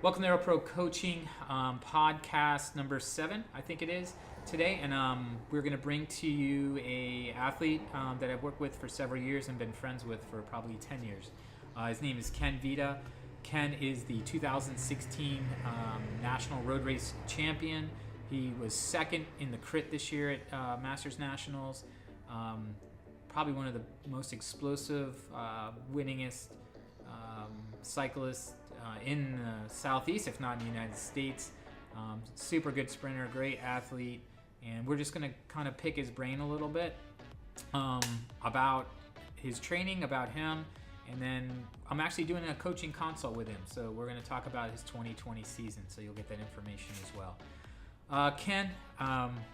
Welcome to Aero Pro Coaching podcast number 7, I think it is, today. And we're going to bring to you a athlete that I've worked with for several years and been friends with for probably 10 years. His name is Ken Vita. Ken is the 2016 National Road Race Champion. He was second in the crit this year at Masters Nationals. Probably one of the most explosive, winningest cyclists in the Southeast, if not in the United States. Super good sprinter, great athlete, and we're just going to kind of pick his brain a little bit about his training, about him, and then I'm actually doing a coaching consult with him, so we're going to talk about his 2020 season, so you'll get that information as well. Ken,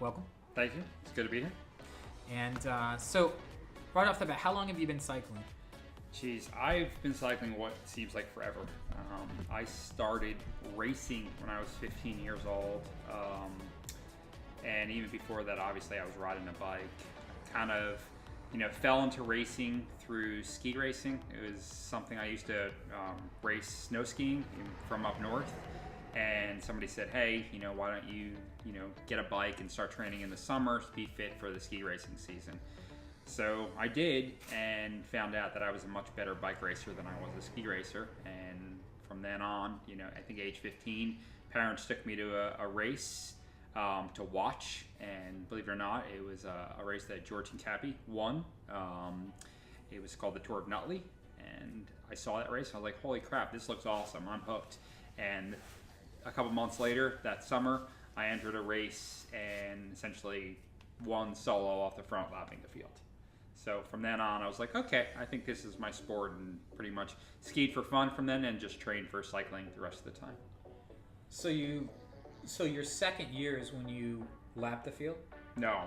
welcome. Thank you. It's good to be here. And so, right off the bat, how long have you been cycling? Geez, I've been cycling what seems like forever. I started racing when I was 15 years old. And even before that, obviously, I was riding a bike. Kind of, fell into racing through ski racing. It was something I used to race snow skiing from up north. And somebody said, hey, why don't you, get a bike and start training in the summer to be fit for the ski racing season. So I did, and found out that I was a much better bike racer than I was a ski racer. And from then on, I think age 15, parents took me to a race to watch. And believe it or not, it was a race that George Hincapie won. It was called the Tour of Nutley. And I saw that race, and I was like, holy crap, this looks awesome. I'm hooked. And a couple months later, that summer, I entered a race and essentially won solo off the front, lapping the field. So from then on, I was like, okay, I think this is my sport, and pretty much skied for fun from then and just trained for cycling the rest of the time. So your second year is when you lapped the field? No,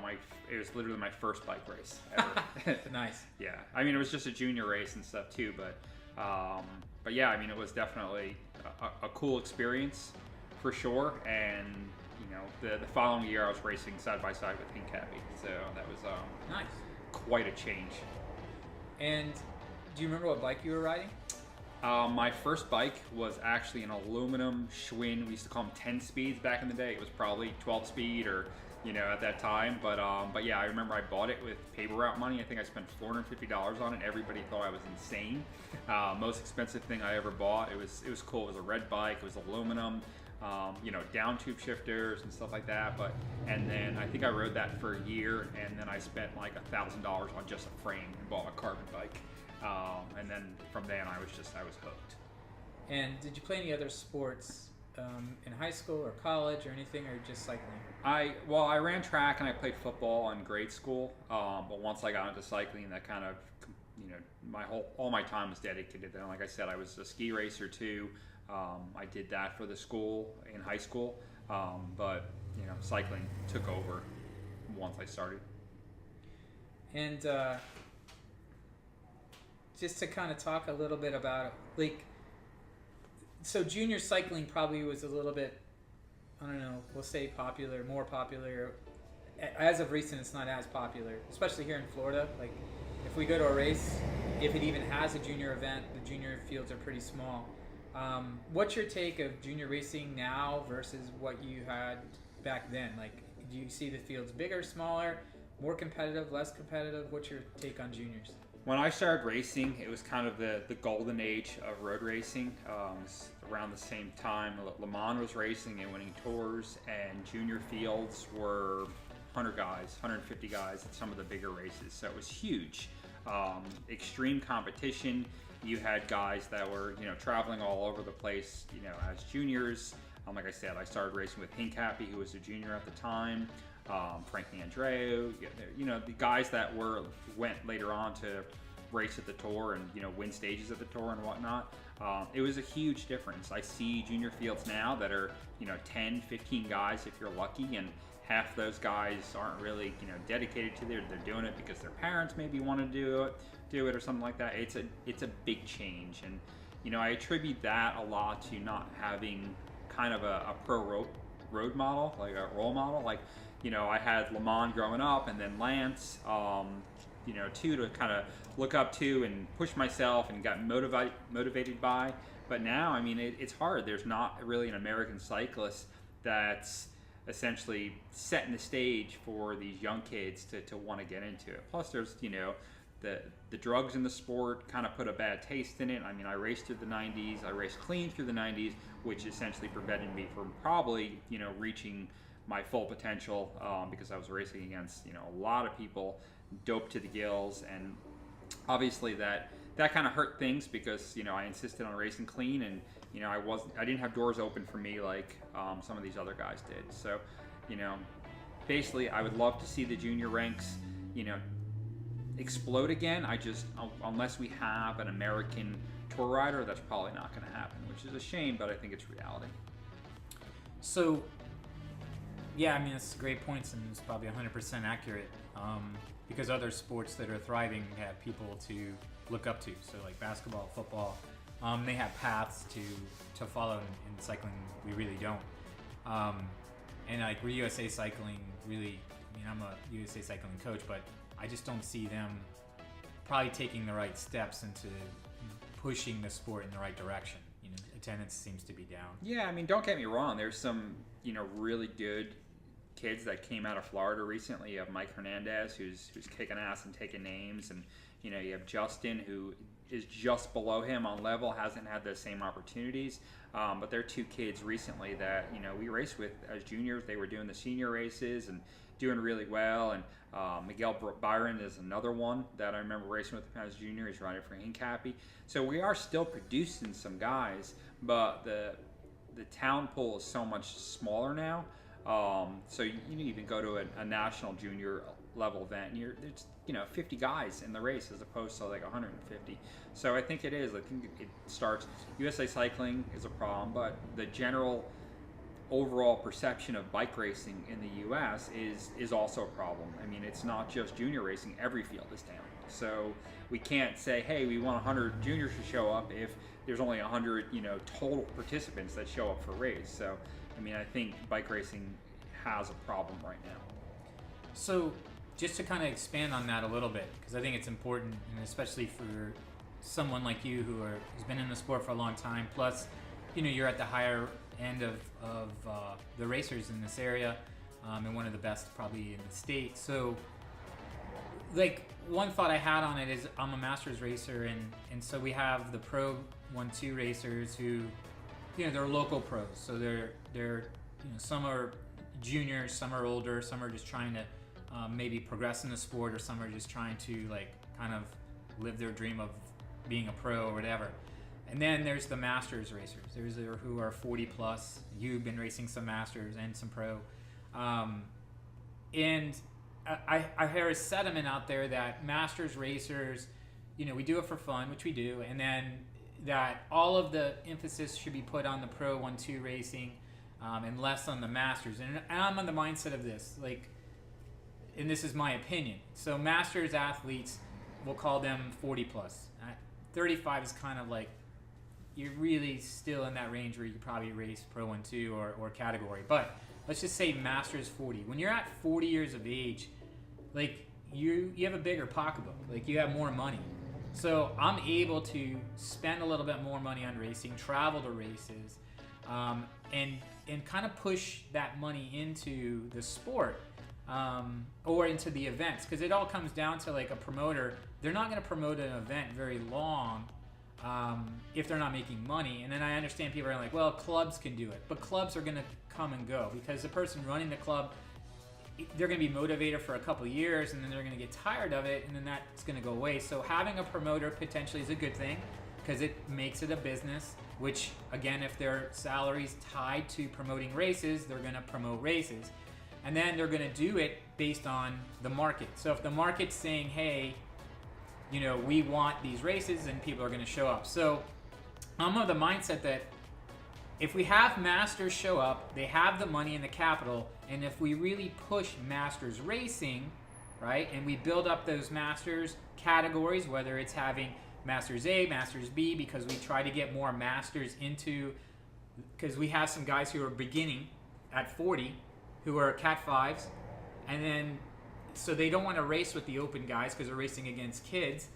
it was literally my first bike race ever. Nice. Yeah, it was just a junior race and stuff too, but yeah, it was definitely a cool experience for sure. And the following year, I was racing side by side with Hincapie, so that was nice. Quite a change. And do you remember what bike you were riding? My first bike was actually an aluminum Schwinn. We used to call them 10 speeds back in the day. It was probably 12 speed or, at that time. But yeah, I remember I bought it with paper route money. I think I spent $450 on it. Everybody thought I was insane. Most expensive thing I ever bought. It was cool. It was a red bike. It was aluminum. Down tube shifters and stuff like that. And then I think I rode that for a year, and then I spent like $1,000 on just a frame and bought a carbon bike. And then from then I was hooked. And did you play any other sports in high school or college or anything, or just cycling? I ran track and I played football in grade school. But once I got into cycling, that kind of, all my time was dedicated. And like I said, I was a ski racer too. I did that for the school in high school, but cycling took over once I started. And just to kind of talk a little bit about so junior cycling probably was a little bit, I don't know, we'll say more popular. As of recent, it's not as popular, especially here in Florida. Like, if we go to a race, if it even has a junior event, the junior fields are pretty small. What's your take of junior racing now versus what you had back then? Like, do you see the fields bigger, smaller, more competitive, less competitive? What's your take on juniors? When I started racing, it was kind of the golden age of road racing. It was around the same time Le Mans was racing and winning tours, and junior fields were 100 guys, 150 guys at some of the bigger races. So it was huge. Extreme competition. You had guys that were, traveling all over the place, as juniors. Like I said, I started racing with Hincapie, who was a junior at the time, Frankie Andreu, the guys that went later on to race at the Tour and, win stages at the Tour and whatnot. It was a huge difference. I see junior fields now that are, 10, 15 guys if you're lucky, and half those guys aren't really, dedicated to it. They're doing it because their parents maybe want to do it or something like that. It's a big change, and I attribute that a lot to not having kind of a pro road model, like a role model. Like, I had Le Mans growing up, and then Lance, too, to kind of look up to and push myself and got motivated by. But now, I mean, it's hard. There's not really an American cyclist that's essentially setting the stage for these young kids to want to get into it. Plus, there's, the drugs in the sport kind of put a bad taste in it. I mean, I raced through the 90s. I raced clean through the 90s, which essentially prevented me from probably, reaching my full potential because I was racing against, a lot of people doped to the gills. And obviously that kind of hurt things because, I insisted on racing clean, and, I didn't have doors open for me like some of these other guys did. So, basically I would love to see the junior ranks, explode again. Unless we have an American tour rider, that's probably not going to happen, which is a shame, but I think it's reality. So, yeah, I mean, it's great points, and it's probably 100% accurate, because other sports that are thriving have people to look up to. So, like basketball, football, they have paths to follow. In cycling, we really don't. And like USA Cycling, really, I mean, I'm a USA Cycling coach, but I just don't see them probably taking the right steps into pushing the sport in the right direction. Attendance seems to be down. Yeah, I mean, don't get me wrong. There's some, really good kids that came out of Florida recently. You have Mike Hernandez, who's kicking ass and taking names, and you have Justin, who is just below him on level, hasn't had the same opportunities. But there are two kids recently that we raced with as juniors. They were doing the senior races and doing really well. And Miguel Byron is another one that I remember racing with as a junior. He's riding for Hincapie. So we are still producing some guys, but the talent pool is so much smaller now. So you even go to a national junior level event, and there's 50 guys in the race as opposed to like 150. So I think it is. I think it starts. USA Cycling is a problem, but the general overall perception of bike racing in the U.S. is also a problem. I mean, it's not just junior racing. Every field is down. So we can't say, hey, we want 100 juniors to show up if there's only 100, total participants that show up for a race. So, I mean, I think bike racing has a problem right now. So just to kind of expand on that a little bit, because I think it's important, and especially for someone like you who's been in the sport for a long time, plus, you're at the higher end of the racers in this area, and one of the best probably in the state. So, like, one thought I had on it is I'm a masters racer, and so we have the Pro 1-2 racers who, they're local pros. So they're some are juniors, some are older, some are just trying to maybe progress in the sport, or some are just trying to like kind of live their dream of being a pro or whatever. And then there's the masters racers. There's who are 40 plus. You've been racing some masters and some pro. And I hear a sentiment out there that masters racers, we do it for fun, which we do, and then that all of the emphasis should be put on the Pro 1-2 racing, and less on the masters. And I'm on the mindset of this, like, and this is my opinion. So masters athletes, we'll call them 40 plus. 35 is kind of like, you're really still in that range where you probably race Pro 1-2 or category. But let's just say masters 40. When you're at 40 years of age, like, you have a bigger pocketbook. Like, you have more money. So I'm able to spend a little bit more money on racing, travel to races, and kind of push that money into the sport, or into the events, because it all comes down to, like, a promoter. They're not going to promote an event very long if they're not making money. And then I understand people are like, well, clubs can do it, but clubs are going to come and go, because the person running the club, they're going to be motivated for a couple of years, and then they're going to get tired of it, and then that's going to go away. So having a promoter potentially is a good thing, because it makes it a business, which, again, if their salary's tied to promoting races, they're going to promote races. And then they're going to do it based on the market. So if the market's saying, hey, we want these races, and people are going to show up. So I'm of the mindset that if we have masters show up, they have the money and the capital, and if we really push masters racing, right, and we build up those masters categories, whether it's having masters A, masters B, because we try to get more masters into, because we have some guys who are beginning at 40 who are cat 5s, and then so they don't want to race with the open guys because they're racing against kids,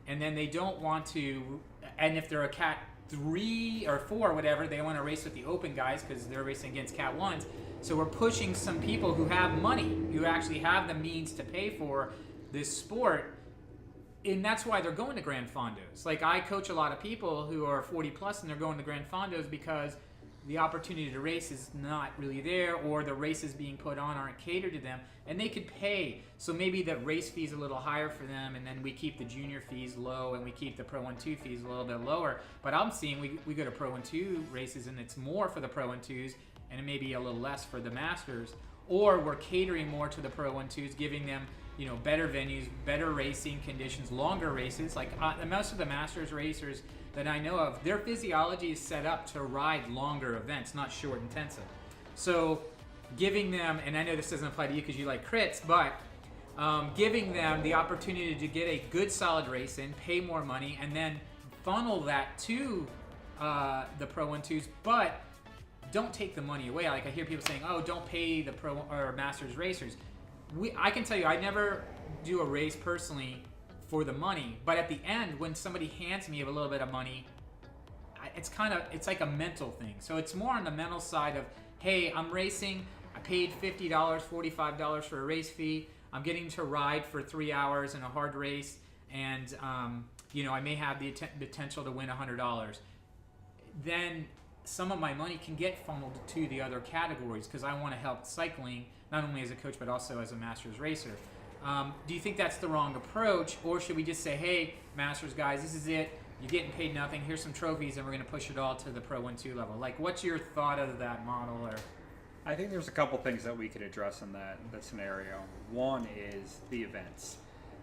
and then they don't want to, and if they're a cat 3 or 4, whatever, they want to race with the open guys because they're racing against Cat 1s. So we're pushing some people who have money, who actually have the means to pay for this sport. And that's why they're going to Grand Fondos. Like, I coach a lot of people who are 40 plus and they're going to Grand Fondos because the opportunity to race is not really there, or the races being put on aren't catered to them, and they could pay. So maybe the race fee's a little higher for them, and then we keep the junior fees low and we keep the Pro 1-2 fees a little bit lower. But I'm seeing we go to Pro 1-2 races and it's more for the Pro 1-2s and it may be a little less for the Masters, or we're catering more to the Pro 1-2s, giving them, you know, better venues, better racing conditions, longer races. Like most of the Masters racers that I know of, their physiology is set up to ride longer events, not short intensive. So giving them, and I know this doesn't apply to you because you like crits, but giving them the opportunity to get a good solid race in, pay more money, and then funnel that to the Pro 1-2s, but don't take the money away. Like, I hear people saying, oh, don't pay the Pro or Masters racers. I can tell you, I never do a race personally for the money, but at the end, when somebody hands me a little bit of money, it's like a mental thing. So it's more on the mental side of, hey, I'm racing, I paid $50, $45 for a race fee, I'm getting to ride for 3 hours in a hard race, and you know, I may have the potential to win $100. Then some of my money can get funneled to the other categories because I want to help cycling, not only as a coach but also as a Masters racer. Do you think that's the wrong approach, or should we just say, hey, Masters guys, this is it, you're getting paid nothing, here's some trophies, and we're going to push it all to the Pro 1-2 level? Like, what's your thought of that model? Or I think there's a couple things that we could address in that scenario. One is the events.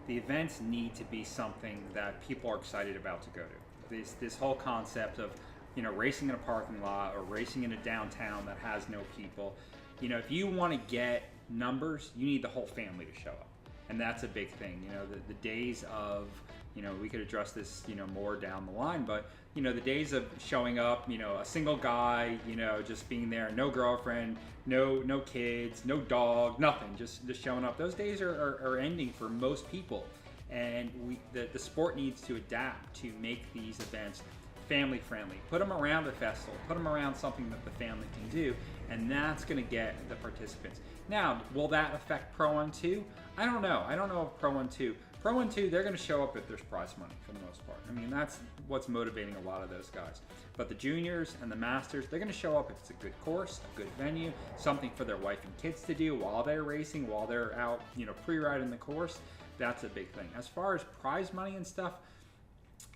The events need to be something that people are excited about to go to. This whole concept of, you know, racing in a parking lot or racing in a downtown that has no people. You know, if you want to get numbers, you need the whole family to show up. And that's a big thing. You know, the days of, you know, we could address this, you know, more down the line, but, you know, the days of showing up, you know, a single guy, you know, just being there, no girlfriend, no kids, no dog, nothing, just showing up. Those days are ending for most people. And the sport needs to adapt to make these events family friendly. Put them around a festival, put them around something that the family can do, and that's going to get the participants. Now, will that affect Pro 1-2? I don't know. I don't know if Pro 1-2. Pro 1-2, they're going to show up if there's prize money for the most part. I mean, that's what's motivating a lot of those guys. But the juniors and the Masters, they're going to show up if it's a good course, a good venue, something for their wife and kids to do while they're racing, while they're out, you know, pre-riding the course. That's a big thing. As far as prize money and stuff,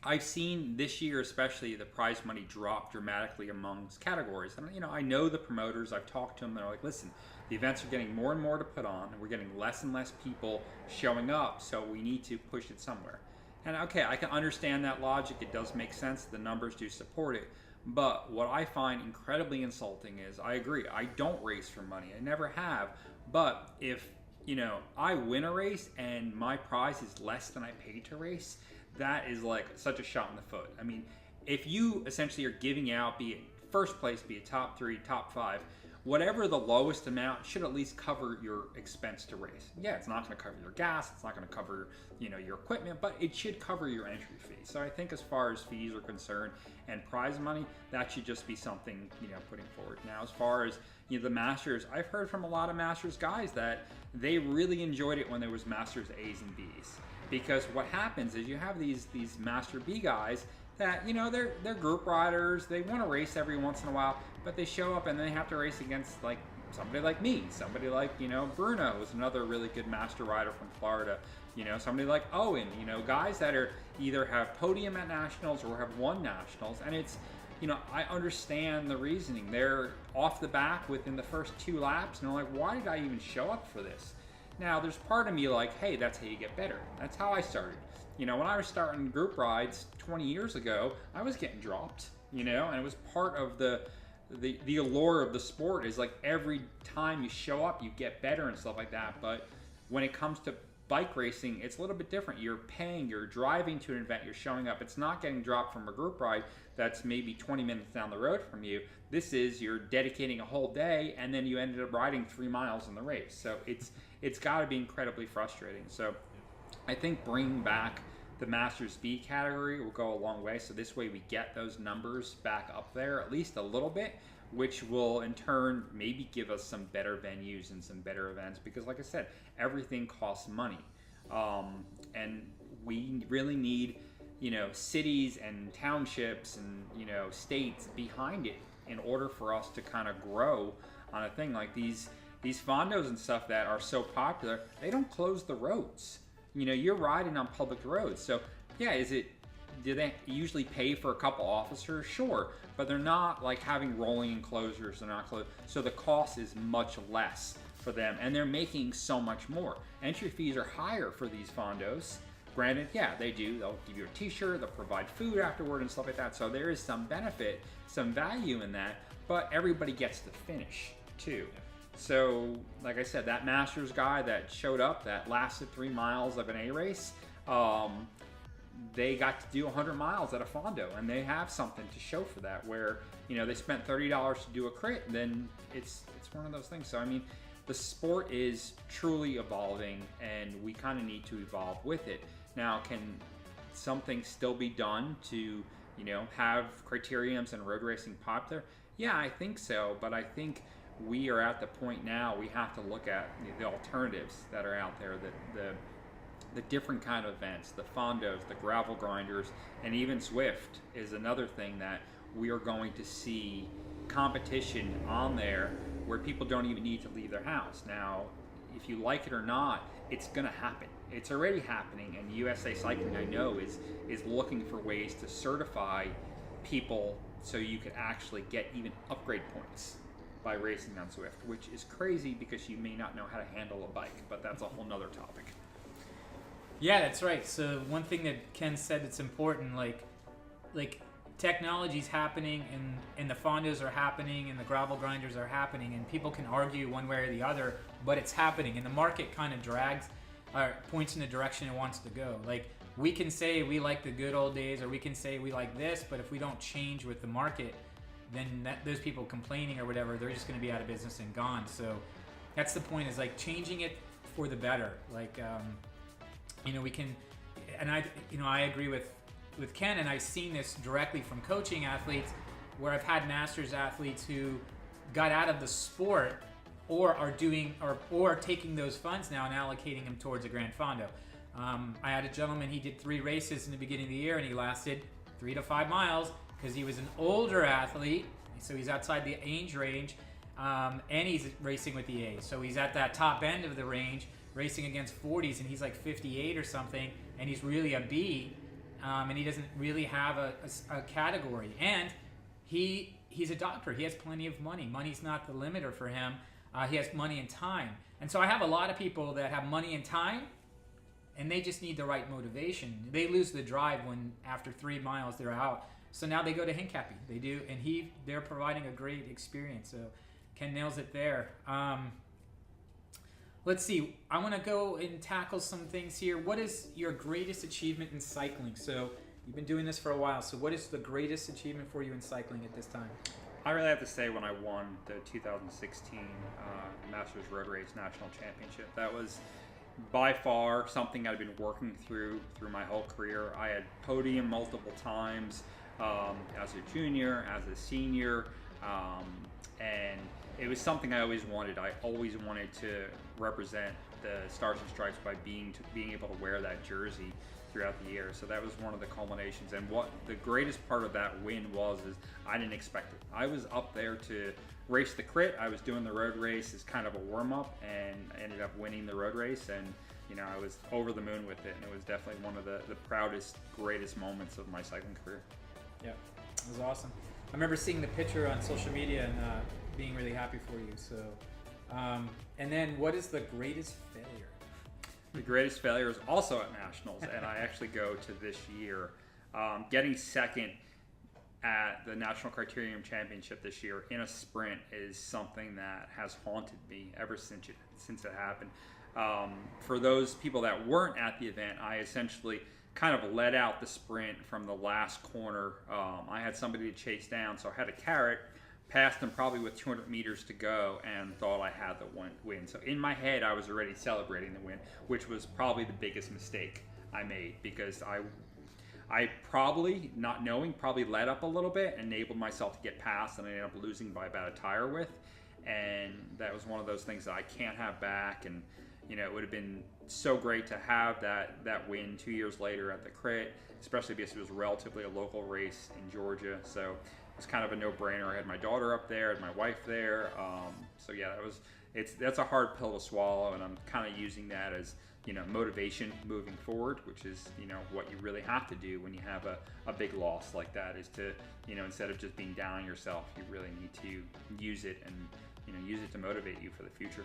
I've seen this year especially the prize money drop dramatically amongst categories. And, you know, I know the promoters, I've talked to them, they're like, listen, the events are getting more and more to put on, and we're getting less and less people showing up, so we need to push it somewhere. And okay, I can understand that logic, it does make sense, the numbers do support it. But what I find incredibly insulting is, I agree, I don't race for money, I never have, but if, you know, I win a race and my prize is less than I paid to race, that is like such a shot in the foot. I mean, if you essentially are giving out, be it first place, be it top 3, top 5, whatever the lowest amount should at least cover your expense to race. Yeah, it's not going to cover your gas, it's not going to cover, you know, your equipment, but it should cover your entry fee. So I think as far as fees are concerned and prize money, that should just be something, you know, putting forward. Now, as far as, you know, the Masters, I've heard from a lot of Masters guys that they really enjoyed it when there was Masters A's and B's. Because what happens is you have these Master B guys that, you know, they're group riders, they want to race every once in a while, but they show up and they have to race against like somebody like me, somebody like, you know, Bruno is another really good master rider from Florida, you know, somebody like Owen, you know, guys that are either have podium at nationals or have won nationals. And it's, you know, I understand the reasoning. They're off the back within the first 2 laps and they're like, why did I even show up for this? Now, there's part of me like, hey, that's how you get better. That's how I started. You know, when I was starting group rides 20 years ago, I was getting dropped, you know, and it was part of the allure of the sport is like every time you show up, you get better and stuff like that. But when it comes to bike racing, it's a little bit different. You're paying, you're driving to an event, you're showing up. It's not getting dropped from a group ride that's maybe 20 minutes down the road from you. This is, you're dedicating a whole day and then you ended up riding 3 miles in the race. So it's got to be incredibly frustrating. So I think bringing back the Masters B category will go a long way. So this way we get those numbers back up there at least a little bit, which will in turn maybe give us some better venues and some better events, because like I said, everything costs money. And we really need, cities and townships and, states behind it in order for us to kind of grow on a thing like these fondos and stuff that are so popular. They don't close the roads. You're riding on public roads. So yeah, do they usually pay for a couple officers? Sure, but they're not like having rolling enclosures. They're not closed. So the cost is much less for them, and they're making so much more. Entry fees are higher for these fondos. Granted, yeah, they do. They'll give you a t-shirt, they'll provide food afterward and stuff like that. So there is some benefit, some value in that, but everybody gets to finish too. So, like I said, that Masters guy that showed up, that lasted 3 miles of an A race, they got to do 100 miles at a fondo, and they have something to show for that, where, they spent $30 to do a crit, then it's one of those things. So, I mean, the sport is truly evolving, and we kind of need to evolve with it. Now, can something still be done to, have criteriums and road racing popular? Yeah, I think so, but I think we are at the point now we have to look at the alternatives that are out there, the different kind of events, the fondos, the gravel grinders, and even Zwift is another thing that we are going to see competition on there where people don't even need to leave their house. Now, if you like it or not, it's going to happen. It's already happening, and USA Cycling, I know, is looking for ways to certify people so you can actually get even upgrade points by racing on Zwift, which is crazy because you may not know how to handle a bike, but that's a whole nother topic. Yeah, that's right. So one thing that Ken said that's important, like technology's happening, and the fondos are happening, and the gravel grinders are happening, and people can argue one way or the other, but it's happening, and the market kind of points in the direction it wants to go. Like, we can say we like the good old days, or we can say we like this, but if we don't change with the market, then those people complaining or whatever, they're just going to be out of business and gone. So that's the point, is like changing it for the better. Like, we can, and I agree with Ken, and I've seen this directly from coaching athletes, where I've had Masters athletes who got out of the sport or are doing or taking those funds now and allocating them towards a Grand Fondo. I had a gentleman, he did 3 races in the beginning of the year, and he lasted 3 to 5 miles because he was an older athlete, so he's outside the age range, and he's racing with the A's. So he's at that top end of the range, racing against 40s, and he's like 58 or something, and he's really a B, and he doesn't really have a category. And he's a doctor. He has plenty of money. Money's not the limiter for him. He has money and time. And so I have a lot of people that have money and time, and they just need the right motivation. They lose the drive when after 3 miles they're out. So now they go to Hincapie. They do, and they're providing a great experience. So Ken nails it there. Let's see. I want to go and tackle some things here. What is your greatest achievement in cycling? So you've been doing this for a while. So what is the greatest achievement for you in cycling at this time? I really have to say when I won the 2016 Masters Road Race National Championship, that was by far something I've been working through my whole career. I had podium multiple times as a junior, as a senior, and it was something I always wanted. I always wanted to represent the Stars and Stripes by being able to wear that jersey throughout the year. So that was one of the culminations. And what the greatest part of that win was is I didn't expect it. I was up there to race the crit. I was doing the road race as kind of a warm-up, and I ended up winning the road race. And I was over the moon with it, and it was definitely one of the proudest, greatest moments of my cycling career. Yeah, it was awesome. I remember seeing the picture on social media and being really happy for you. So, and then what is the greatest failure? The greatest failure is also at Nationals, and I actually go to this year. Getting second at the National Criterium Championship this year in a sprint is something that has haunted me ever since it happened. For those people that weren't at the event, I essentially kind of led out the sprint from the last corner. I had somebody to chase down, so I had a carrot, passed him probably with 200 meters to go, and thought I had the win. So in my head, I was already celebrating the win, which was probably the biggest mistake I made, because I probably, not knowing, probably let up a little bit, enabled myself to get past, and I ended up losing by about a tire width. And that was one of those things that I can't have back. And it would have been so great to have that win 2 years later at the Crit, especially because it was relatively a local race in Georgia. So it's kind of a no-brainer. I had my daughter up there, I had my wife there. So yeah, that's a hard pill to swallow, and I'm kind of using that as motivation moving forward, which is what you really have to do when you have a big loss like that, is to instead of just being down on yourself, you really need to use it and use it to motivate you for the future.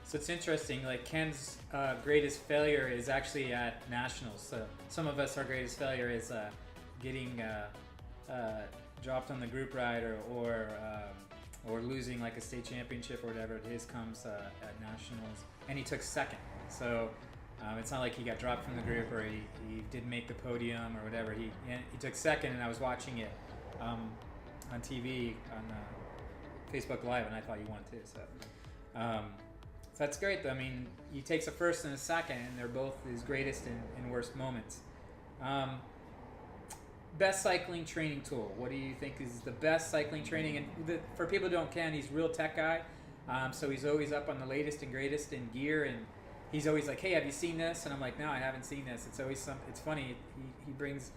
So it's interesting, like Ken's greatest failure is actually at nationals. So some of us, our greatest failure is getting dropped on the group ride or losing like a state championship or whatever. His comes at nationals, and he took second. So it's not like he got dropped from the group or he didn't make the podium or whatever. He took second, and I was watching it on TV on Facebook Live, and I thought he won too. So that's great, though. I mean, he takes a first and a second, and they're both his greatest and worst moments. Best cycling training tool. What do you think is the best cycling training? And for people who don't Ken, he's a real tech guy. So he's always up on the latest and greatest in gear, and he's always like, "Hey, have you seen this?" And I'm like, "No, I haven't seen this." It's always It's funny. He brings,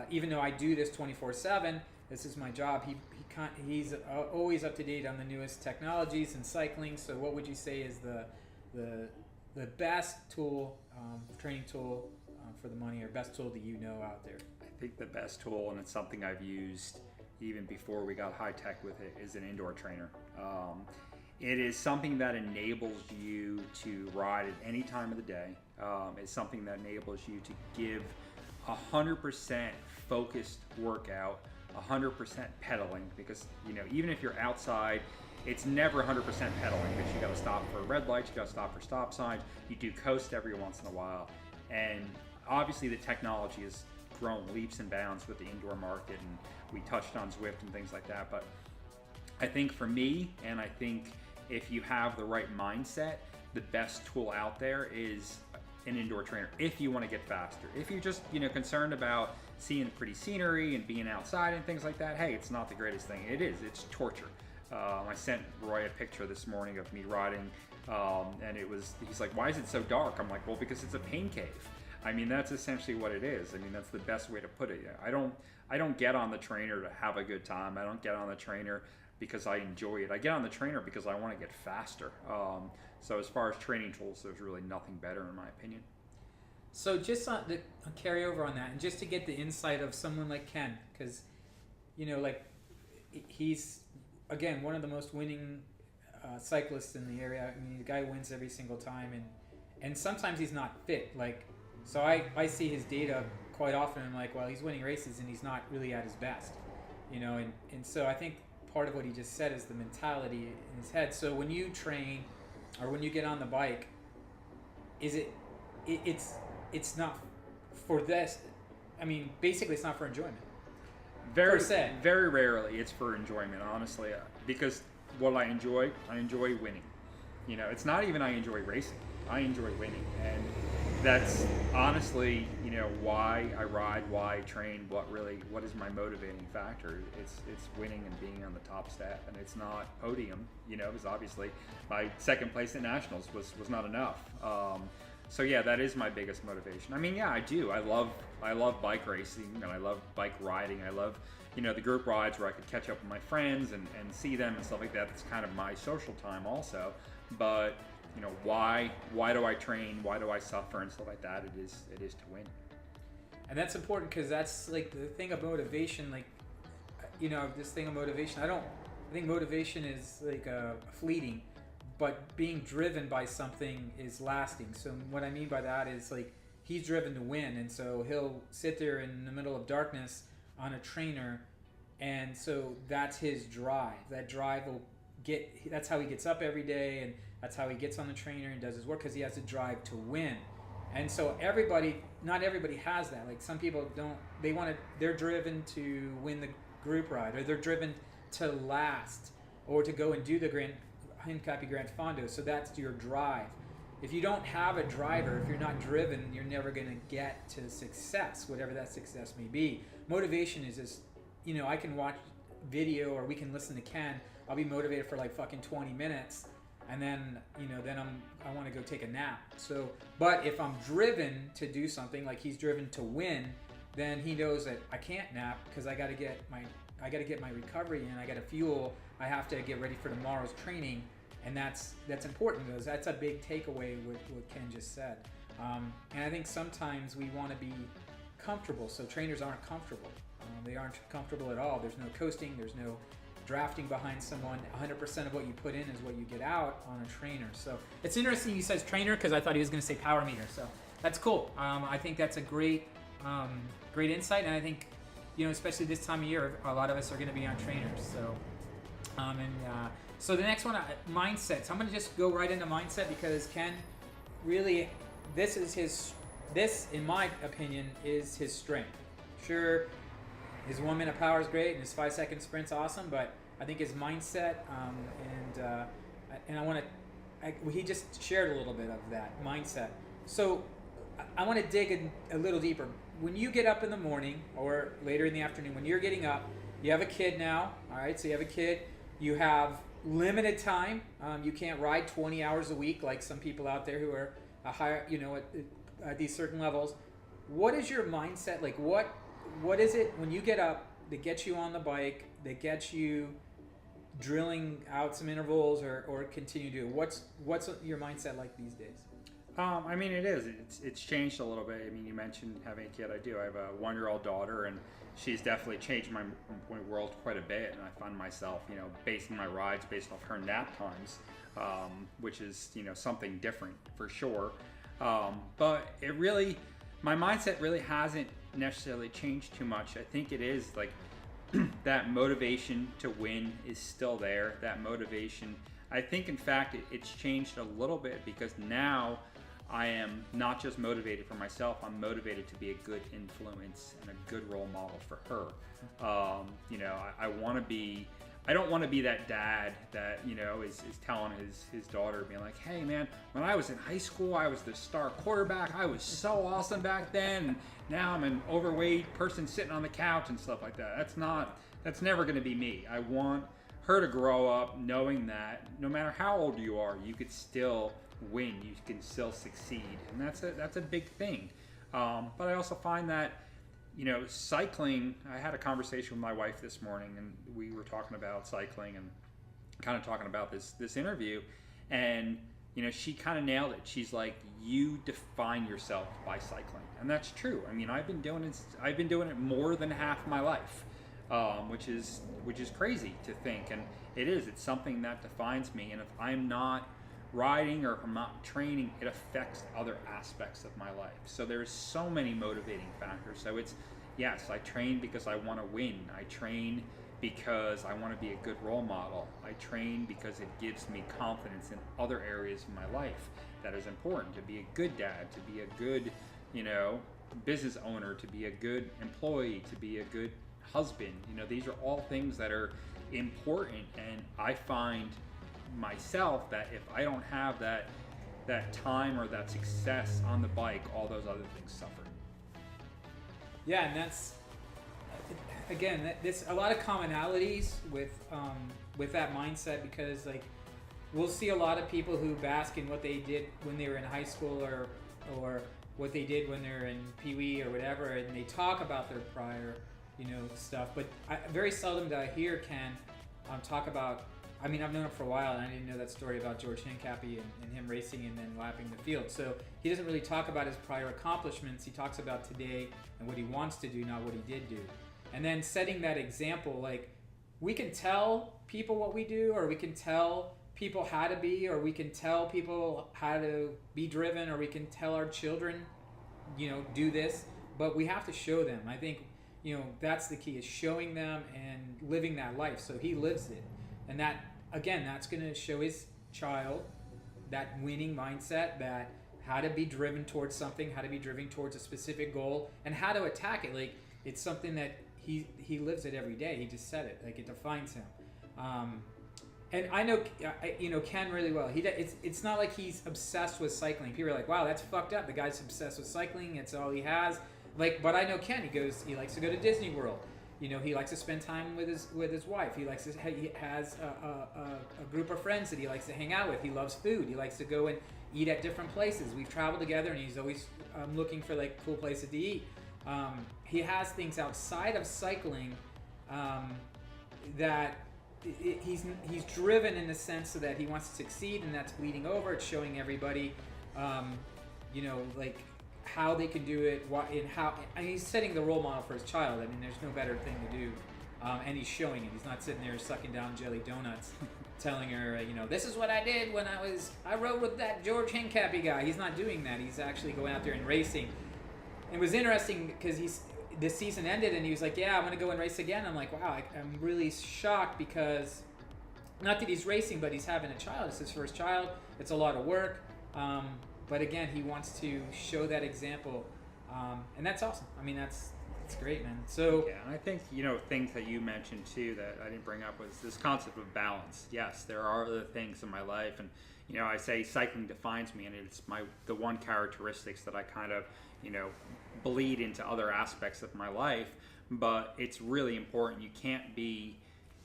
even though I do this 24/7, this is my job. He's always up to date on the newest technologies in cycling. So what would you say is the best tool, training tool for the money, or best tool that out there? I think the best tool, and it's something I've used even before we got high tech with it, is an indoor trainer. It is something that enables you to ride at any time of the day. It's something that enables you to give 100% focused workout, 100% pedaling, because even if you're outside, it's never 100% pedaling, because you got to stop for red lights, you got to stop for stop signs. You do coast every once in a while, and obviously the technology has grown leaps and bounds with the indoor market, and we touched on Zwift and things like that. But I think for me, and I think if you have the right mindset, the best tool out there is an indoor trainer. If you want to get faster, if you're just concerned about seeing pretty scenery and being outside and things like that, hey, it's not the greatest thing. It's torture. I sent Roy a picture this morning of me riding, and he's like, "Why is it so dark?" I'm like, "Well, because it's a pain cave." I mean, that's essentially what it is. I mean, that's the best way to put it. I don't get on the trainer to have a good time. I don't get on the trainer because I enjoy it. I get on the trainer because I want to get faster. So as far as training tools, there's really nothing better in my opinion. So just on the carry over on that, and just to get the insight of someone like Ken, because like he's again one of the most winning cyclists in the area. I mean, the guy wins every single time, and sometimes he's not fit. So I see his data quite often. And I'm like, well, he's winning races and he's not really at his best, and so I think part of what he just said is the mentality in his head. So when you train or when you get on the bike, it's not for this. I mean, basically, it's not for enjoyment. Very rarely it's for enjoyment, honestly, because what I enjoy winning. It's not even I enjoy racing. I enjoy winning, and that's honestly, why I ride, why I train, what is my motivating factor. It's winning and being on the top step, and it's not podium, because obviously my second place at nationals was not enough. So yeah, that is my biggest motivation. I mean, yeah, I do. I love bike racing, and I love bike riding. I love, the group rides where I could catch up with my friends and see them and stuff like that. It's kind of my social time also. But why do I train? Why do I suffer and stuff like that? It is to win. And that's important, because that's like the thing of motivation. Like, this thing of motivation. I think motivation is like fleeting, but being driven by something is lasting. So what I mean by that is, like, he's driven to win, and so he'll sit there in the middle of darkness on a trainer, and so that's his drive. That drive that's how he gets up every day, and that's how he gets on the trainer and does his work, because he has a drive to win. And so not everybody has that. Like, some people don't. They're driven to win the group ride, or they're driven to last, or to go and do the Handicap Grand Fondo. So that's your drive. if you don't have a driver, if you're not driven, you're never going to get to success, whatever that success may be. Motivation is just, I can watch video or we can listen to Ken. I'll be motivated for like fucking 20 minutes, and then I want to go take a nap. So, but if I'm driven to do something, like he's driven to win, then he knows that I can't nap because I got to get my recovery in. I got to fuel. I have to get ready for tomorrow's training. And that's important, because that's a big takeaway with what Ken just said. And I think sometimes we want to be comfortable. So trainers aren't comfortable. They aren't comfortable at all. There's no coasting. There's no drafting behind someone. 100% of what you put in is what you get out on a trainer. So it's interesting he says trainer, because I thought he was going to say power meter. So that's cool. I think that's a great insight. And I think, especially this time of year, a lot of us are going to be on trainers. So, so the next one, mindsets. I'm going to just go right into mindset, because Ken really, this, in my opinion, is his strength. Sure, his 1 minute power is great and his 5-second sprint's awesome, but I think his mindset, and I want to, he just shared a little bit of that mindset. So I want to dig a little deeper. When you get up in the morning or later in the afternoon, when you're getting up, you have a kid now, all right? So you have a kid, you have limited time. You can't ride 20 hours a week like some people out there who are higher, at these certain levels. What is your mindset? Like, what is it when you get up that gets you on the bike, that gets you drilling out some intervals or continue to do? What's your mindset like these days? I mean, it is. It's changed a little bit. I mean, you mentioned having a kid. I do. I have a 1-year-old daughter, and she's definitely changed my world quite a bit. And I find myself, basing my rides based off her nap times, which is, something different for sure. But it really, my mindset really hasn't necessarily changed too much. I think it is like that motivation to win is still there. That motivation, I think, in fact, it's changed a little bit, because now I am not just motivated for myself, I'm motivated to be a good influence and a good role model for her. I want to be, I don't want to be that dad that, is telling his daughter, being like, hey man, when I was in high school, I was the star quarterback. I was so awesome back then. And now I'm an overweight person sitting on the couch and stuff like that. That's never going to be me. I want her to grow up knowing that no matter how old you are, you could still win, you can still succeed, and that's a big thing. But I also find that, cycling, I had a conversation with my wife this morning, and we were talking about cycling and kind of talking about this interview, and she kind of nailed it. She's like, you define yourself by cycling, and that's true. I mean, I've been doing it more than half my life, which is crazy to think, and it's something that defines me. And if I'm not riding or if I'm not training, it affects other aspects of my life. So there's so many motivating factors. So it's, yes, I train because I want to win. I train because I want to be a good role model. I train because it gives me confidence in other areas of my life that is important. To be a good dad, to be a good, business owner, to be a good employee, to be a good husband. These are all things that are important, and I find myself that if I don't have that time or that success on the bike, all those other things suffer. Yeah, and that's, again, there's a lot of commonalities with that mindset, because like we'll see a lot of people who bask in what they did when they were in high school or what they did when they're in Pee Wee or whatever, and they talk about their prior stuff, but very seldom do I hear Ken talk about. I mean, I've known him for a while, and I didn't know that story about George Hincapie and him racing and then lapping the field. So he doesn't really talk about his prior accomplishments. He talks about today and what he wants to do, not what he did do. And then setting that example, like we can tell people what we do, or we can tell people how to be, or we can tell people how to be driven, or we can tell our children, do this, but we have to show them. I think, that's the key, is showing them and living that life. So he lives it. And that, again, that's going to show his child that winning mindset, that how to be driven towards something, how to be driven towards a specific goal, and how to attack it. Like, it's something that he lives it every day. He just said it. Like, it defines him. And I know, Ken really well. It's not like he's obsessed with cycling. People are like, "Wow, that's fucked up." The guy's obsessed with cycling. It's all he has. Like, but I know Ken. He likes to go to Disney World. He likes to spend time with his wife. He has a group of friends that he likes to hang out with. He loves food. He likes to go and eat at different places. We've traveled together, and he's always looking for like cool places to eat. He has things outside of cycling that he's driven in the sense so that he wants to succeed, and that's bleeding over. It's showing everybody, like how they can do it, he's setting the role model for his child. I mean, there's no better thing to do, and he's showing it. He's not sitting there sucking down jelly donuts, telling her, this is what I did when I rode with that George Hincapie guy. He's not doing that. He's actually going out there and racing. It was interesting because the season ended and he was like, yeah, I'm going to go and race again. I'm like, wow, I'm really shocked because not that he's racing, but he's having a child. It's his first child. It's a lot of work. But again, he wants to show that example. And that's awesome. I mean, that's great, man. So yeah, and I think, things that you mentioned too that I didn't bring up was this concept of balance. Yes, there are other things in my life, and I say cycling defines me, and it's the one characteristics that I kind of bleed into other aspects of my life. But it's really important. You can't be,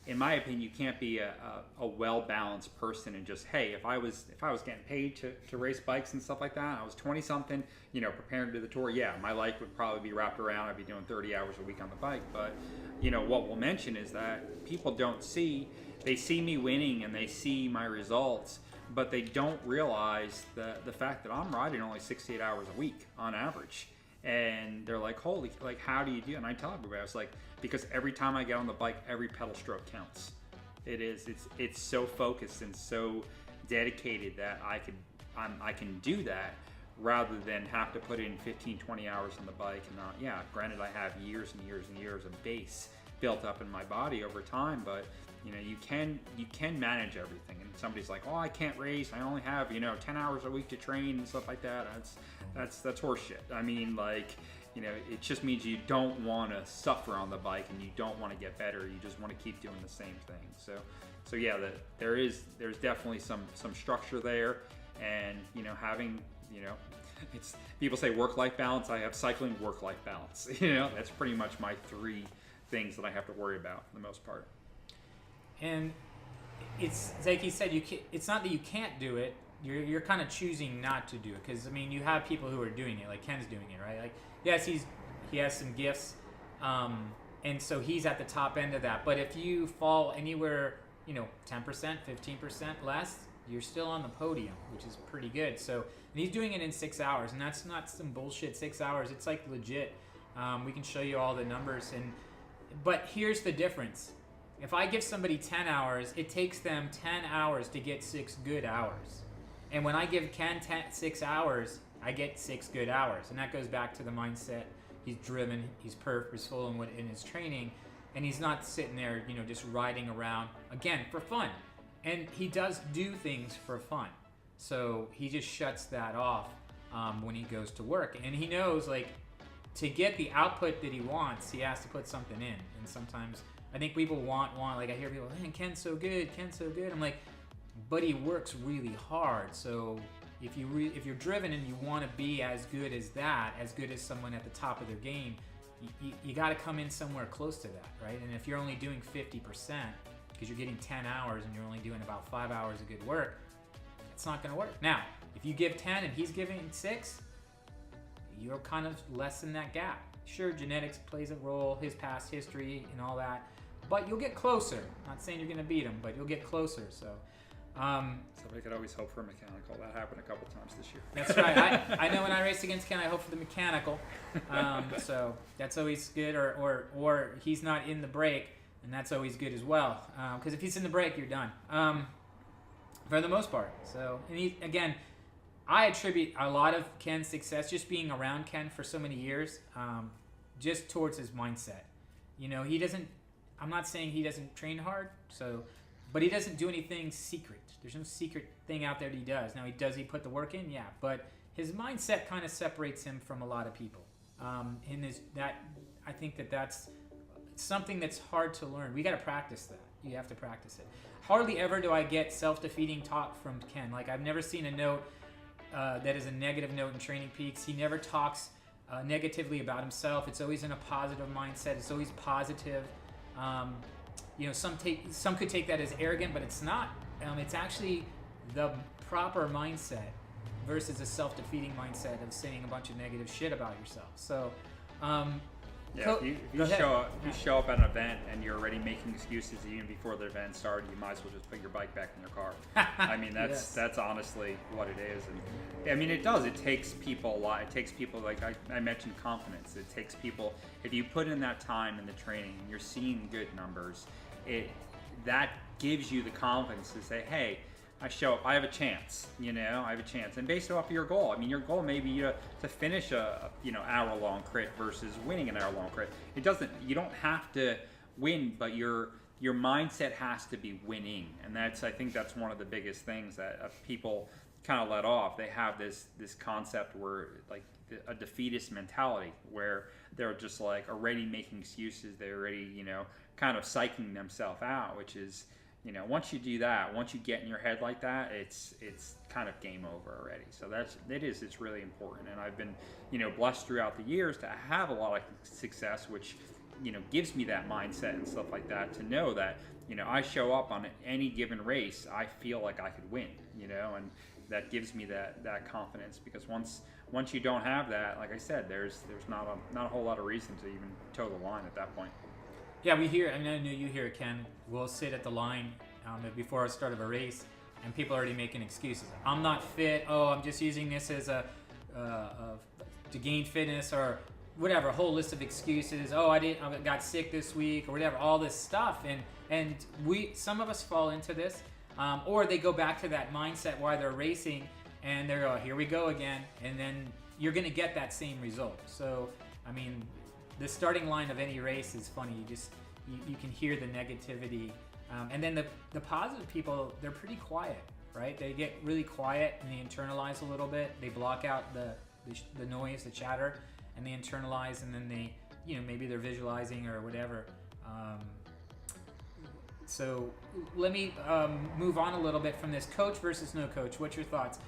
in my opinion, you can't be a well-balanced person and just, hey, if I was getting paid to race bikes and stuff like that, I was 20 something, preparing to do the tour, yeah, my life would probably be wrapped around, I'd be doing 30 hours a week on the bike. But what we'll mention is that people they see me winning and they see my results, but they don't realize the fact that I'm riding only 68 hours a week on average. And they're like, holy, like, how do you do it? And I tell everybody, I was like, because every time I get on the bike, every pedal stroke counts. It's so focused and so dedicated that I can do that rather than have to put in 15, 20 hours on the bike. And granted, I have years and years and years of base built up in my body over time, but you can manage everything. And somebody's like, oh, I can't race, I only have 10 hours a week to train and stuff like that. That's horseshit. I mean, like, it just means you don't want to suffer on the bike and you don't want to get better. You just want to keep doing the same thing. So yeah, there's definitely some structure there, and having it's, people say work-life balance. I have cycling work-life balance. That's pretty much my three things that I have to worry about for the most part. And it's like he said, it's not that you can't do it. You're kind of choosing not to do it, because I mean, you have people who are doing it, like Ken's doing it, right? Like, yes, he has some gifts, and so he's at the top end of that. But if you fall anywhere, 10%, 15% less, you're still on the podium, which is pretty good. So, and he's doing it in 6 hours, and that's not some bullshit 6 hours. It's like legit. We can show you all the numbers, but here's the difference. If I give somebody 10 hours, it takes them 10 hours to get 6 good hours. And when I give Ken 6 hours, I get 6 good hours. And that goes back to the mindset. He's driven, he's purposeful in his training, and he's not sitting there, just riding around, again, for fun. And he does do things for fun. So he just shuts that off when he goes to work. And he knows, like, to get the output that he wants, he has to put something in. And sometimes I think people want, like, I hear people, man, Ken's so good. I'm like, but he works really hard. So if you're driven and you want to be as good as someone at the top of their game, you got to come in somewhere close to that, right? And if you're only doing 50%, because you're getting 10 hours and you're only doing about 5 hours of good work, it's not going to work. Now, if you give 10 and he's giving 6, you're kind of less in that gap. Sure, genetics plays a role, his past history and all that, but you'll get closer. Not saying you're going to beat him, but you'll get closer. So somebody could always hope for a mechanical. That happened a couple times this year. That's right. I know when I race against Ken, I hope for the mechanical. So that's always good. Or he's not in the break, and that's always good as well. Because if he's in the break, you're done. For the most part. So, and I attribute a lot of Ken's success just being around Ken for so many years, just towards his mindset. He doesn't. I'm not saying he doesn't train hard. But he doesn't do anything secret. There's no secret thing out there that he does. Now, does he put the work in? Yeah. But his mindset kind of separates him from a lot of people. I think that's something that's hard to learn. We got to practice that. You have to practice it. Hardly ever do I get self-defeating talk from Ken. Like, I've never seen a note that is a negative note in Training Peaks. He never talks negatively about himself. It's always in a positive mindset. It's always positive. Some could take that as arrogant, but it's not. It's actually the proper mindset versus a self-defeating mindset of saying a bunch of negative shit about yourself. So, if you show up at an event and you're already making excuses even before the event started, you might as well just put your bike back in your car. I mean, that's honestly what it is. And I mean, it does. It takes people a lot. It takes people, like I mentioned, confidence. It takes people, if you put in that time in the training and you're seeing good numbers, that gives you the confidence to say, hey, I show up, I have a chance, I have a chance. And based off of your goal, I mean, your goal may be to finish a hour-long crit versus winning an hour-long crit. You don't have to win, but your mindset has to be winning. And I think that's one of the biggest things that people kind of let off. They have this concept where, like, a defeatist mentality where they're just like already making excuses. They're already, kind of psyching themselves out, which is, once you do that, once you get in your head like that, it's kind of game over already. So it's really important. And I've been, blessed throughout the years to have a lot of success, which, gives me that mindset and stuff like that, to know that, I show up on any given race, I feel like I could win, and that gives me that confidence, because once you don't have that, like I said, there's not a whole lot of reason to even toe the line at that point. Yeah, I know you hear it, Ken. We'll sit at the line before the start of a race, and people are already making excuses. I'm not fit. Oh, I'm just using this as to gain fitness, or whatever. A whole list of excuses. Oh, I got sick this week, or whatever. All this stuff, and some of us fall into this, or they go back to that mindset while they're racing, and they're here we go again, and then you're going to get that same result. So, I mean, the starting line of any race is funny. You can hear the negativity, and then the positive people, they're pretty quiet, right? They get really quiet and they internalize a little bit. They block out the noise, the chatter, and they internalize, and then they, maybe they're visualizing or whatever. So let me move on a little bit from this. Coach versus no coach. What's your thoughts?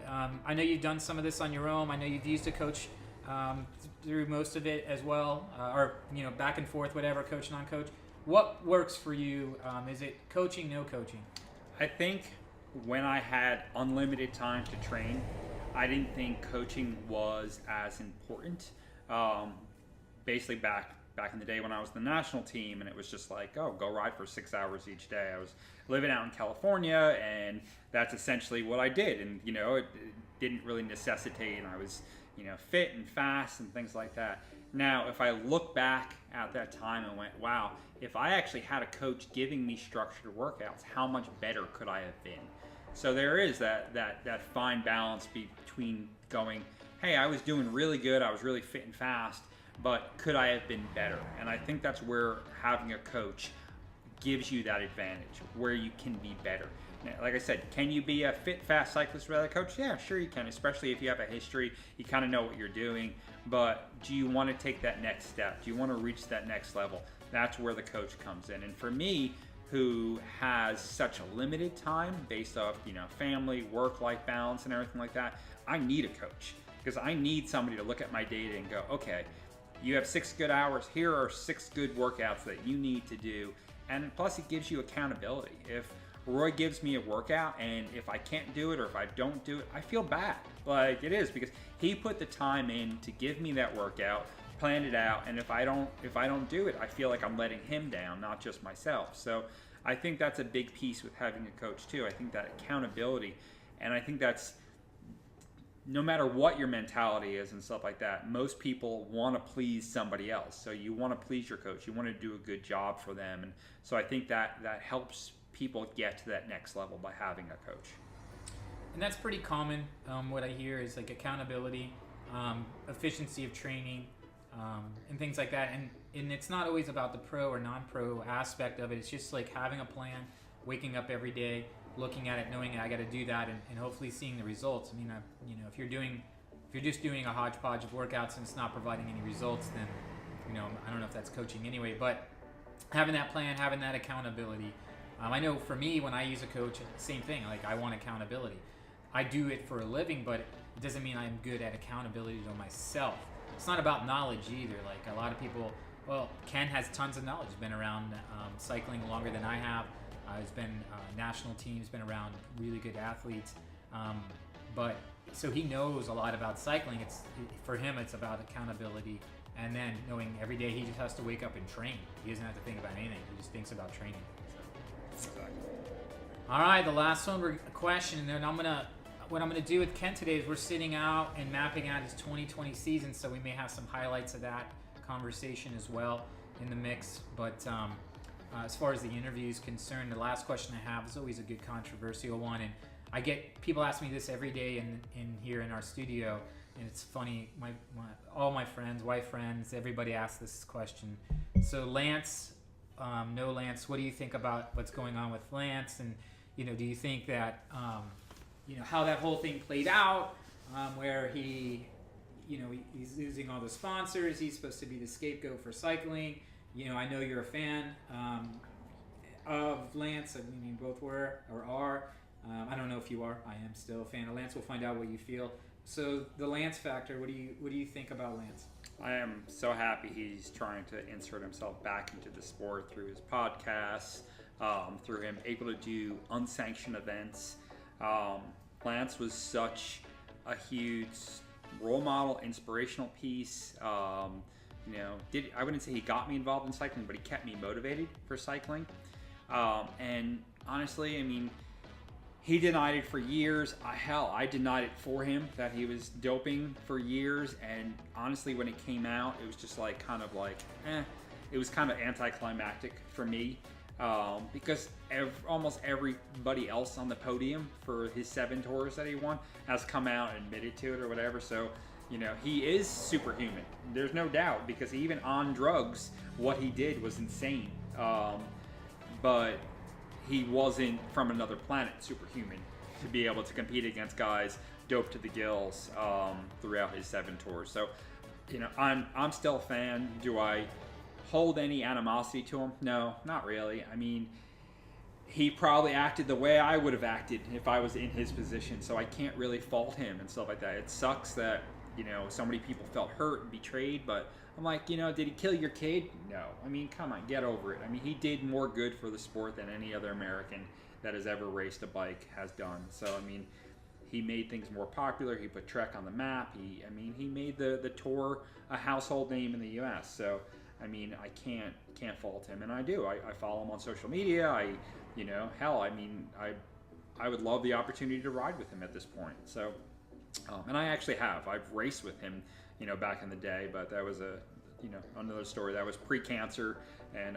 I know you've done some of this on your own. I know you've used a coach through most of it as well, or back and forth, whatever, coach, non-coach. What works for you? Is it coaching, no coaching? I think when I had unlimited time to train, I didn't think coaching was as important. Basically back in the day when I was the national team, and it was just like, oh, go ride for 6 hours each day. I was living out in California, and that's essentially what I did. And it didn't really necessitate, and I was fit and fast and things like that. Now, if I look back at that time and went, wow, if I actually had a coach giving me structured workouts, how much better could I have been? So there is that fine balance between going, hey, I was doing really good, I was really fit and fast, but could I have been better? And I think that's where having a coach gives you that advantage, where you can be better. Now, like I said, can you be a fit, fast cyclist without a coach? Yeah, sure you can, especially if you have a history, you kind of know what you're doing. But do you want to take that next step? Do you want to reach that next level? That's where the coach comes in. And for me, who has such a limited time based off, family, work-life balance and everything like that, I need a coach, because I need somebody to look at my data and go, okay, you have 6 good hours. Here are 6 good workouts that you need to do. And plus, it gives you accountability. If Roy gives me a workout, and if I can't do it or if I don't do it, I feel bad. Like, it is, because he put the time in to give me that workout, planned it out, and if I don't do it, I feel like I'm letting him down, not just myself. So I think that's a big piece with having a coach too. I think that accountability, and I think that's, no matter what your mentality is and stuff like that, most people want to please somebody else. So you want to please your coach. You want to do a good job for them. And so I think that helps people get to that next level by having a coach. And that's pretty common. What I hear is like accountability, efficiency of training, and things like that. And it's not always about the pro or non-pro aspect of it. It's just like having a plan, waking up every day, looking at it, knowing I got to do that, and hopefully seeing the results. I mean, if you're just doing a hodgepodge of workouts and it's not providing any results, then I don't know if that's coaching anyway. But having that plan, having that accountability, I know for me, when I use a coach, same thing. Like, I want accountability. I do it for a living, but it doesn't mean I'm good at accountability to myself. It's not about knowledge either. Like, a lot of people, well, Ken has tons of knowledge. He's been around cycling longer than I have. He's been national teams, been around really good athletes. But so he knows a lot about cycling. For him, it's about accountability, and then knowing every day he just has to wake up and train. He doesn't have to think about anything. He just thinks about training. So. Exactly. All right, the last one question, and then what I'm gonna do with Ken today is we're sitting out and mapping out his 2020 season, so we may have some highlights of that conversation as well in the mix. But as far as the interview is concerned, the last question I have is always a good controversial one, and I get people ask me this every day in here in our studio, and it's funny. All my friends, wife friends, everybody asks this question. So Lance, no Lance, what do you think about what's going on with Lance? And do you think that how that whole thing played out, where he's losing all the sponsors. He's supposed to be the scapegoat for cycling. I know you're a fan of Lance. I mean, you both were or are. I don't know if you are. I am still a fan of Lance. We'll find out what you feel. So the Lance factor. What do you think about Lance? I am so happy he's trying to insert himself back into the sport through his podcasts, through him able to do unsanctioned events. Lance was such a huge role model, inspirational piece. I wouldn't say he got me involved in cycling, but he kept me motivated for cycling. And honestly, I mean, he denied it for years. I denied it for him that he was doping for years. And honestly, when it came out, it was just it was kind of anticlimactic for me. Because almost everybody else on the podium for his 7 tours that he won has come out and admitted to it or whatever. So, he is superhuman. There's no doubt, because even on drugs, what he did was insane. But he wasn't from another planet superhuman to be able to compete against guys doped to the gills throughout his 7 tours. So, I'm still a fan. Do I hold any animosity to him? No, not really. I mean, he probably acted the way I would have acted if I was in his position, so I can't really fault him and stuff like that. It sucks that, so many people felt hurt and betrayed, but I'm like, did he kill your kid? No. I mean, come on, get over it. I mean, he did more good for the sport than any other American that has ever raced a bike has done. So, I mean, he made things more popular. He put Trek on the map. He made the tour a household name in the U.S. So, I mean, I can't fault him, and I do. I follow him on social media. I would love the opportunity to ride with him at this point. So, and I actually have. I've raced with him, back in the day, but that was another story. That was pre-cancer, and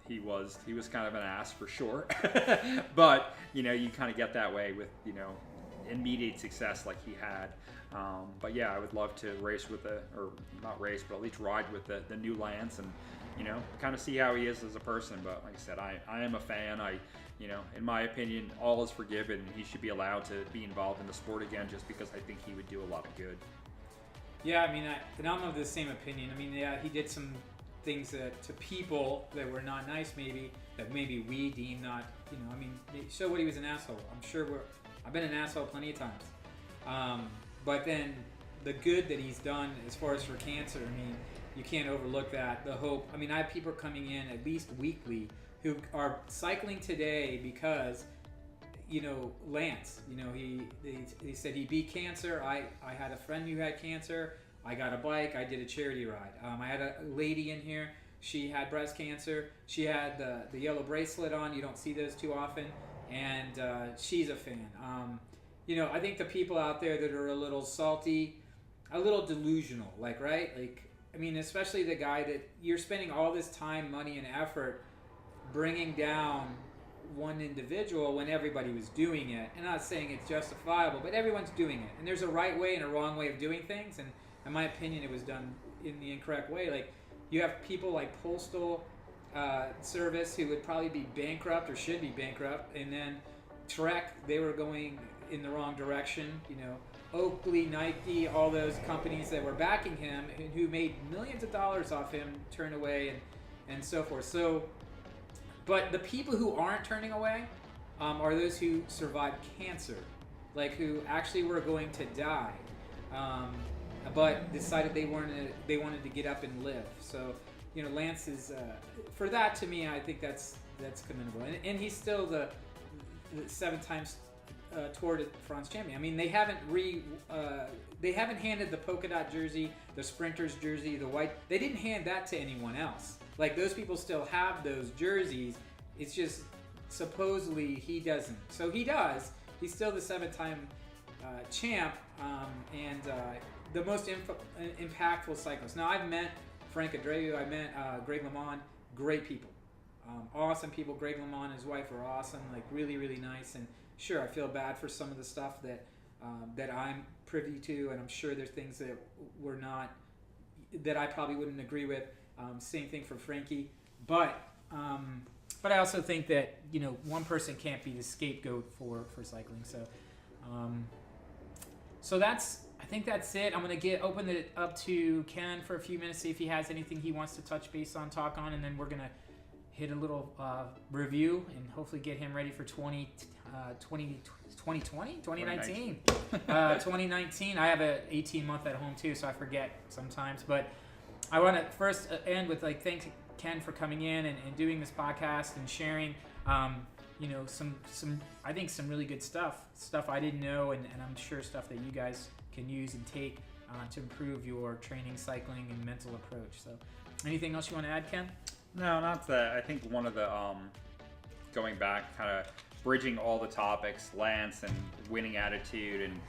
he was kind of an ass for sure. But you kind of get that way with immediate success like he had. But yeah, I would love to race with or not race, but at least ride with the new Lance and, kind of see how he is as a person. But like I said, I am a fan. In my opinion, all is forgiven. He should be allowed to be involved in the sport again, just because I think he would do a lot of good. Yeah, I mean, I'm of the same opinion. I mean, yeah, he did some things to people that were not nice, maybe, that maybe we deem not, I mean, it showed what he was an asshole. I'm sure I've been an asshole plenty of times. But then the good that he's done as far as for cancer, I mean, you can't overlook that. The hope. I mean, I have people coming in at least weekly who are cycling today because, Lance, he said he beat cancer. I had a friend who had cancer. I got a bike. I did a charity ride. I had a lady in here. She had breast cancer. She had the yellow bracelet on. You don't see those too often. And she's a fan. I think the people out there that are a little salty, a little delusional, right? I mean, especially the guy that you're spending all this time, money, and effort bringing down one individual when everybody was doing it. And I'm not saying it's justifiable, but everyone's doing it. And there's a right way and a wrong way of doing things. And in my opinion, it was done in the incorrect way. You have people like Postal Service who would probably be bankrupt or should be bankrupt. And then Trek, they were going in the wrong direction. Oakley, Nike, all those companies that were backing him and who made millions of dollars off him turn away and so forth. So But the people who aren't turning away are those who survived cancer, like who actually were going to die, but decided they wanted to get up and live. So, Lance is for that, to me, I think that's commendable, and he's still the 7 times Tour de France champion. I mean, they haven't handed the polka dot jersey, the sprinters jersey, the white. They didn't hand that to anyone else. Like, those people still have those jerseys. It's just supposedly he doesn't. So he does. He's still the 7-time champ, and the most impactful cyclist. Now, I've met Frank Abreu. I met Greg LeMond. Great people. Awesome people. Greg LeMond and his wife are awesome. Like, really, really nice. And sure, I feel bad for some of the stuff that I'm privy to, and I'm sure there's things that I probably wouldn't agree with. Same thing for Frankie, but I also think that one person can't be the scapegoat for cycling. So I think that's it. I'm gonna open it up to Ken for a few minutes, see if he has anything he wants to touch base on, talk on, and then we're gonna hit a little review and hopefully get him ready for 2019. 2019. I have an 18-month at home too, so I forget sometimes. But I want to first end with thank Ken for coming in and doing this podcast and sharing, some I think some really good stuff I didn't know, and I'm sure stuff that you guys can use and take to improve your training, cycling, and mental approach. So, anything else you want to add, Ken? No, not that. I think one of the going back, kind of bridging all the topics, Lance and winning attitude, and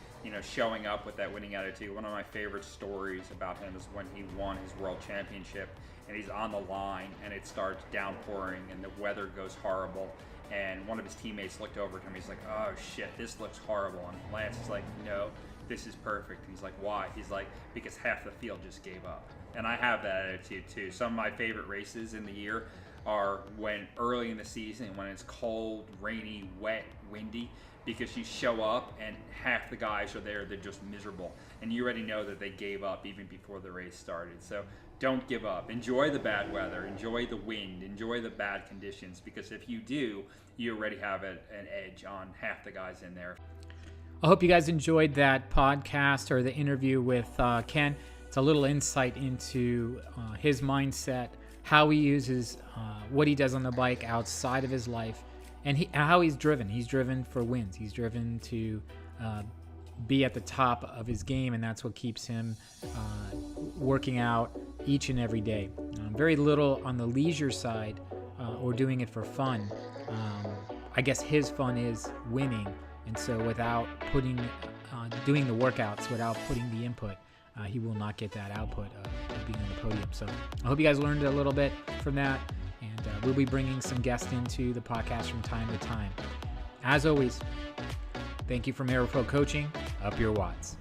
showing up with that winning attitude. One of my favorite stories about him is when he won his world championship, and he's on the line, and it starts downpouring, and the weather goes horrible. And one of his teammates looked over at him. He's like, "Oh shit, this looks horrible." And Lance is like, "No, this is perfect." And he's like, "Why?" He's like, "Because half the field just gave up." And I have that attitude too. Some of my favorite races in the year are when early in the season, when it's cold, rainy, wet, windy, because you show up and half the guys are there, they're just miserable. And you already know that they gave up even before the race started. So don't give up. Enjoy the bad weather, enjoy the wind, enjoy the bad conditions, because if you do, you already have an edge on half the guys in there. I hope you guys enjoyed that podcast or the interview with Ken. It's a little insight into his mindset, how he uses what he does on the bike outside of his life, and how he's driven. He's driven for wins. He's driven to be at the top of his game, and that's what keeps him working out each and every day. Very little on the leisure side or doing it for fun. I guess his fun is winning, and so without doing the workouts, without putting the input, he will not get that output of being on the podium. So I hope you guys learned a little bit from that, and we'll be bringing some guests into the podcast from time to time. As always, thank you from AeroPro Coaching. Up your watts.